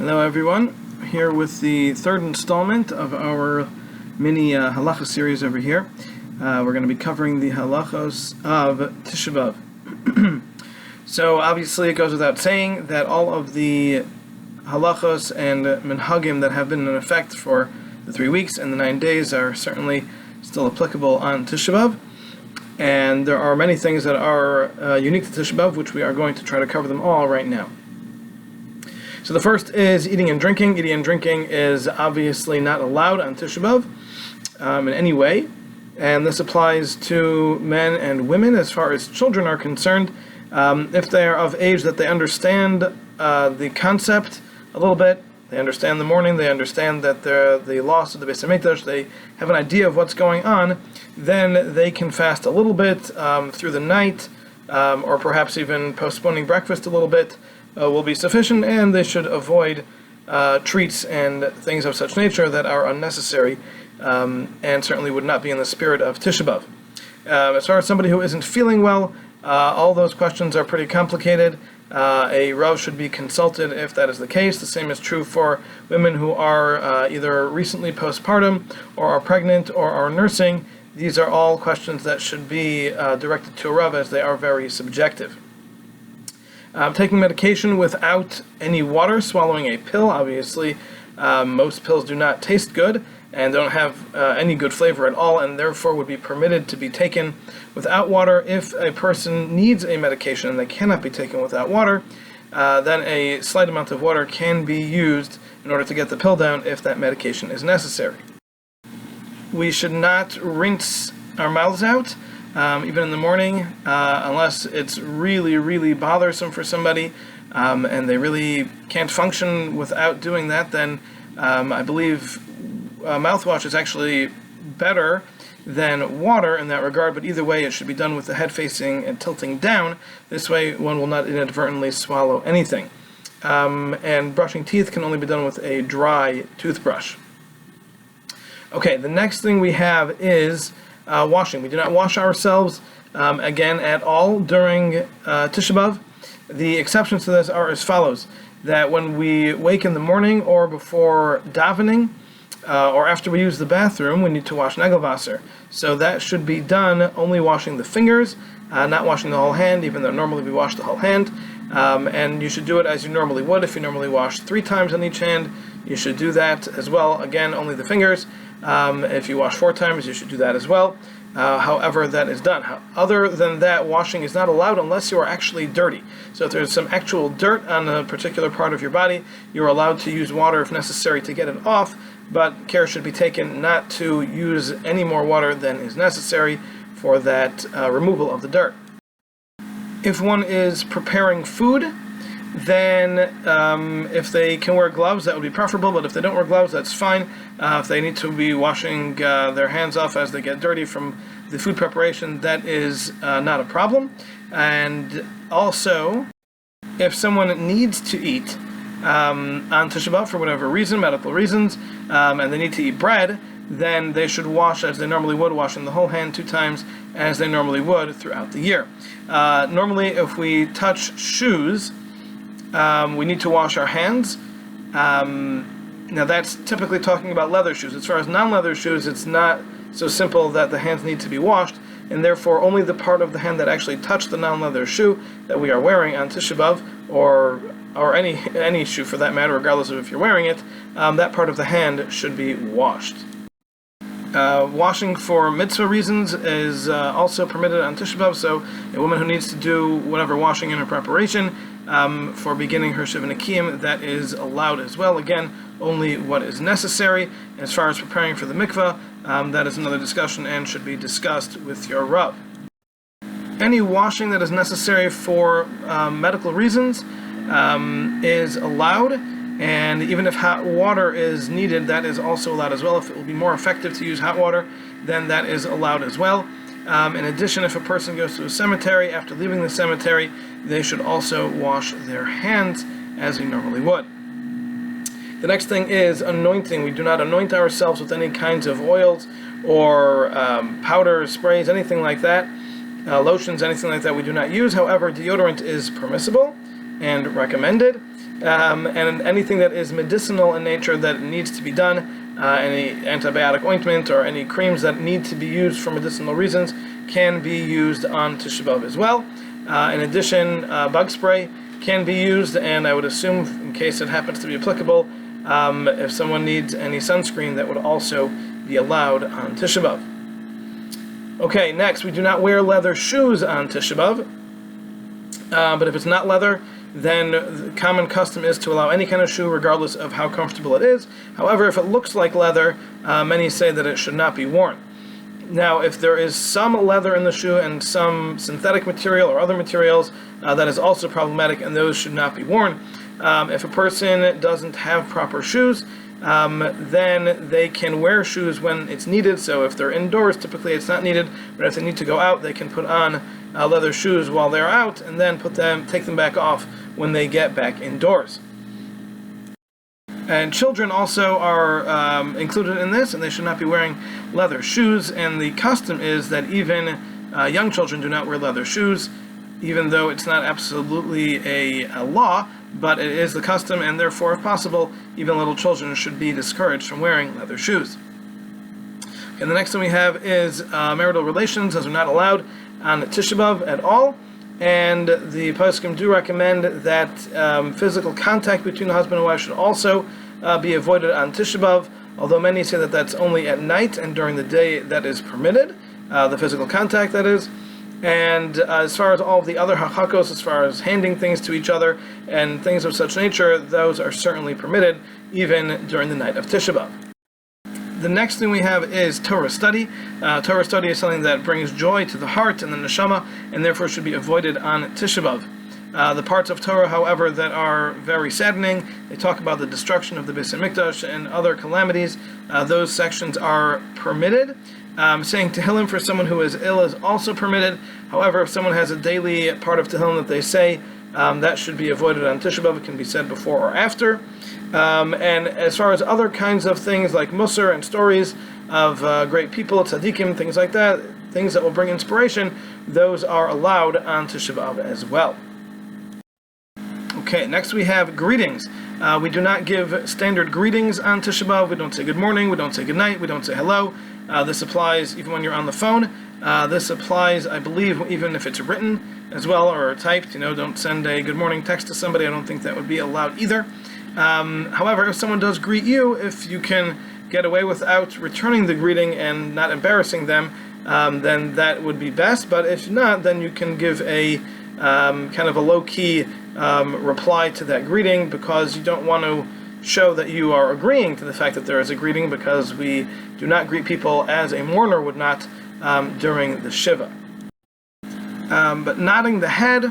Hello everyone, here with the third installment of our mini halacha series over here. We're going to be covering the halachos of Tish'a B'av. So obviously it goes without saying that all of the halachos and minhagim that have been in effect for the 3 weeks and the 9 days are certainly still applicable on Tish'a B'av. And there are many things that are unique to Tish'a B'av, which we are going to try to cover them all right now. So the first is eating and drinking. Eating and drinking is obviously not allowed on Tish'a B'av in any way, and this applies to men and women as far as children are concerned. If they are of age that they understand the concept a little bit, they understand the mourning, they understand that the loss of the Beis HaMikdash, they have an idea of what's going on, then they can fast a little bit through the night, or perhaps even postponing breakfast a little bit will be sufficient, and they should avoid treats and things of such nature that are unnecessary and certainly would not be in the spirit of Tish'a B'av. As far as somebody who isn't feeling well, all those questions are pretty complicated. A Rav should be consulted if that is the case. The same is true for women who are either recently postpartum or are pregnant or are nursing. These are all questions that should be directed to a Rav, as they are very subjective. Taking medication without any water, swallowing a pill. Obviously, most pills do not taste good and don't have any good flavor at all, and therefore would be permitted to be taken without water. If a person needs a medication and they cannot be taken without water, then a slight amount of water can be used in order to get the pill down if that medication is necessary. We should not rinse our mouths out, even in the morning, unless it's really, really bothersome for somebody, and they really can't function without doing that. Then I believe mouthwash is actually better than water in that regard, but either way it should be done with the head facing and tilting down. This way one will not inadvertently swallow anything. And brushing teeth can only be done with a dry toothbrush. Okay, the next thing we have is washing. We do not wash ourselves again at all during Tish'a B'av. The exceptions to this are as follows: that when we wake in the morning or before davening or after we use the bathroom, we need to wash nagelwasser. So that should be done only washing the fingers, not washing the whole hand, even though normally we wash the whole hand. And you should do it as you normally would. If you normally wash 3 times on each hand, you should do that as well. Again, only the fingers. If you wash 4 times, you should do that as well. However that is done. Other than that, washing is not allowed unless you are actually dirty. So if there's some actual dirt on a particular part of your body, you're allowed to use water if necessary to get it off, but care should be taken not to use any more water than is necessary for that removal of the dirt. If one is preparing food, then if they can wear gloves, that would be preferable, but if they don't wear gloves, that's fine. If they need to be washing their hands off as they get dirty from the food preparation, that is not a problem. And also, if someone needs to eat on Tish'a B'av for whatever reason, medical reasons, and they need to eat bread, then they should wash as they normally would, washing the whole hand 2 times as they normally would throughout the year. Normally, if we touch shoes, we need to wash our hands. Now that's typically talking about leather shoes. As far as non-leather shoes, it's not so simple that the hands need to be washed, and therefore only the part of the hand that actually touched the non-leather shoe that we are wearing on Tish'a B'av, or any shoe for that matter, regardless of if you're wearing it, that part of the hand should be washed. Washing for mitzvah reasons is also permitted on Tish'a B'av, so a woman who needs to do whatever washing in her preparation for beginning her Shiva Nekiyim, that is allowed as well. Again, only what is necessary. As far as preparing for the mikvah, that is another discussion and should be discussed with your Rav. Any washing that is necessary for medical reasons is allowed, and even if hot water is needed, that is also allowed as well. If it will be more effective to use hot water, then that is allowed as well. In addition, if a person goes to a cemetery, after leaving the cemetery, they should also wash their hands as he normally would. The next thing is anointing. We do not anoint ourselves with any kinds of oils or powders, sprays, anything like that. Lotions, anything like that we do not use. However, deodorant is permissible and recommended. and anything that is medicinal in nature that needs to be done, any antibiotic ointment or any creams that need to be used for medicinal reasons can be used on Tish'a B'av as well. In addition, bug spray can be used, and I would assume, in case it happens to be applicable, if someone needs any sunscreen, that would also be allowed on Tish'a B'av. Okay, next, we do not wear leather shoes on Tish'a B'av, but if it's not leather, then the common custom is to allow any kind of shoe regardless of how comfortable it is. However, if it looks like leather, many say that it should not be worn. Now, if there is some leather in the shoe and some synthetic material or other materials, that is also problematic, and those should not be worn. If a person doesn't have proper shoes, then they can wear shoes when it's needed. So if they're indoors, typically it's not needed, but if they need to go out, they can put on leather shoes while they're out, and then take them back off when they get back indoors. And children also are included in this, and they should not be wearing leather shoes. And the custom is that even young children do not wear leather shoes, even though it's not absolutely a law, but it is the custom, and therefore, if possible, even little children should be discouraged from wearing leather shoes. And the next thing we have is marital relations. Those are not allowed on Tish'a B'av at all. And the poskim do recommend that physical contact between the husband and wife should also be avoided on Tish'a B'av, although many say that that's only at night, and during the day that is permitted, the physical contact, that is. And as far as all of the other hachakos, as far as handing things to each other and things of such nature, those are certainly permitted, even during the night of Tish'a B'av. The next thing we have is Torah Study. Torah Study is something that brings joy to the heart and the neshama, and therefore should be avoided on Tish'a B'av. The parts of Torah, however, that are very saddening, they talk about the destruction of the Beis HaMikdash and other calamities. Those sections are permitted. Saying Tehillim for someone who is ill is also permitted. However, if someone has a daily part of Tehillim that they say, that should be avoided on Tish'a B'av. It can be said before or after. And as far as other kinds of things like Musar and stories of great people, tzaddikim, things like that, things that will bring inspiration, those are allowed on Tish'a B'av as well. Okay, next we have greetings. We do not give standard greetings on Tish'a B'av. We don't say good morning, we don't say good night, we don't say hello. This applies even when you're on the phone. This applies, I believe, even if it's written as well or typed. Don't send a good morning text to somebody. I don't think that would be allowed either. However, if someone does greet you, if you can get away without returning the greeting and not embarrassing them, then that would be best. But if not, then you can give a kind of a low-key reply to that greeting, because you don't want to show that you are agreeing to the fact that there is a greeting, because we do not greet people as a mourner would not during the Shiva. But nodding the head,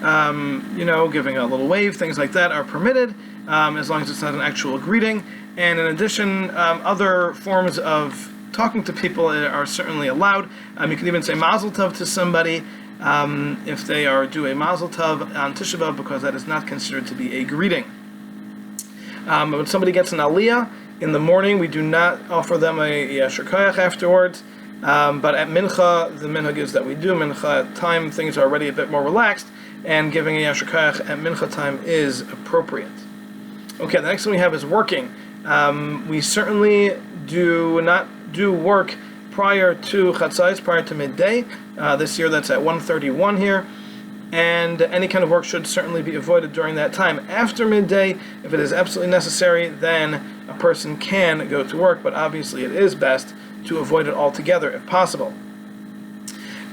giving a little wave, things like that are permitted, as long as it's not an actual greeting. And in addition, other forms of talking to people are certainly allowed. You can even say Mazel Tov to somebody if they are due a Mazel Tov on Tish'a B'av, because that is not considered to be a greeting. When somebody gets an aliyah in the morning, we do not offer them a yasher koach afterwards. But at mincha, the minhag is that we do mincha at time. Things are already a bit more relaxed, and giving a yasher koach at mincha time is appropriate. Okay, the next one we have is working. We certainly do not do work prior to chatzais, prior to midday. This year that's at 1:31 here. And any kind of work should certainly be avoided during that time. After midday, if it is absolutely necessary, then a person can go to work, but obviously it is best to avoid it altogether if possible.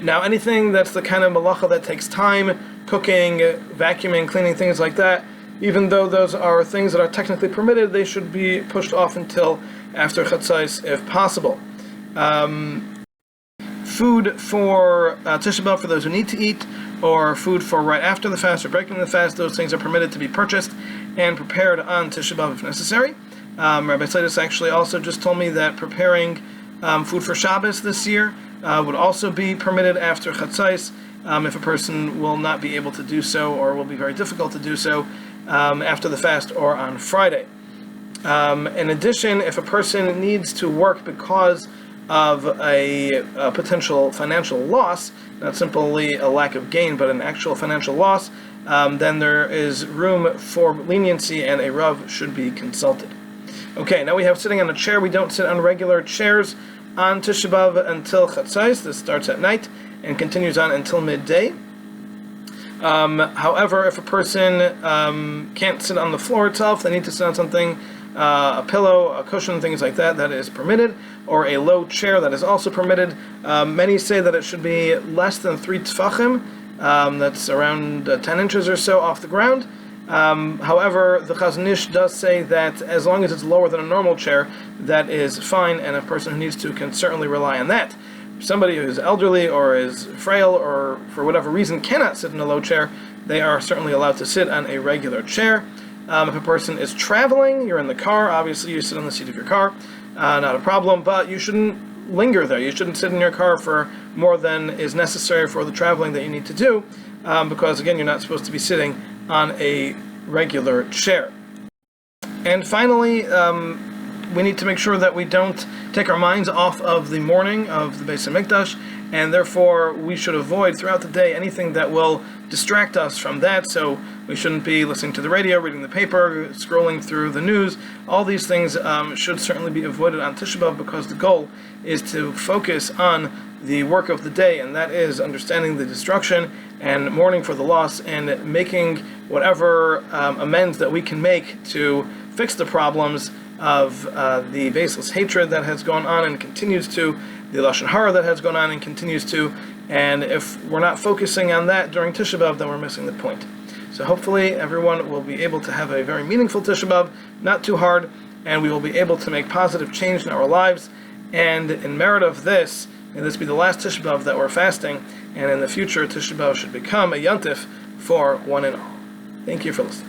Now, anything that's the kind of malacha that takes time, cooking, vacuuming, cleaning, things like that, even though those are things that are technically permitted, they should be pushed off until after chatzais if possible. Food for Tish'a B'av for those who need to eat, or food for right after the fast or breaking the fast, those things are permitted to be purchased and prepared on Tish'a B'av if necessary. Rabbi Nitekman actually also just told me that preparing food for Shabbos this year would also be permitted after chatzais, if a person will not be able to do so, or will be very difficult to do so, after the fast or on Friday. In addition, if a person needs to work because of a potential financial loss, not simply a lack of gain, but an actual financial loss, then there is room for leniency, and a Rav should be consulted. Okay, now we have sitting on a chair. We don't sit on regular chairs on Tish'a B'av until Chatzos. This starts at night and continues on until midday. However, if a person can't sit on the floor itself, they need to sit on something, a pillow, a cushion, things like that, that is permitted, or a low chair, that is also permitted. Many say that it should be less than 3 tefachim, that's around 10 inches or so off the ground. However, the Chazon Ish does say that as long as it's lower than a normal chair, that is fine, and a person who needs to can certainly rely on that. If somebody who is elderly or is frail or for whatever reason cannot sit in a low chair, they are certainly allowed to sit on a regular chair. If a person is traveling, you're in the car, obviously you sit on the seat of your car, not a problem, but you shouldn't linger there. You shouldn't sit in your car for more than is necessary for the traveling that you need to do, because again, you're not supposed to be sitting on a regular chair. And finally, we need to make sure that we don't take our minds off of the mourning of the Beis HaMikdash, and therefore we should avoid throughout the day anything that will distract us from that. So we shouldn't be listening to the radio, reading the paper, scrolling through the news. All these things should certainly be avoided on Tish'a B'av, because the goal is to focus on the work of the day, and that is understanding the destruction and mourning for the loss and making whatever amends that we can make to fix the problems of the baseless hatred that has gone on and continues to, the Lashon Hara that has gone on and continues to, and if we're not focusing on that during Tish'a B'av, then we're missing the point. So hopefully everyone will be able to have a very meaningful Tish'a B'av, not too hard, and we will be able to make positive change in our lives, and in merit of this, may this be the last Tish'a B'av that we're fasting, and in the future Tish'a B'av should become a yontif for one and all. Thank you for listening.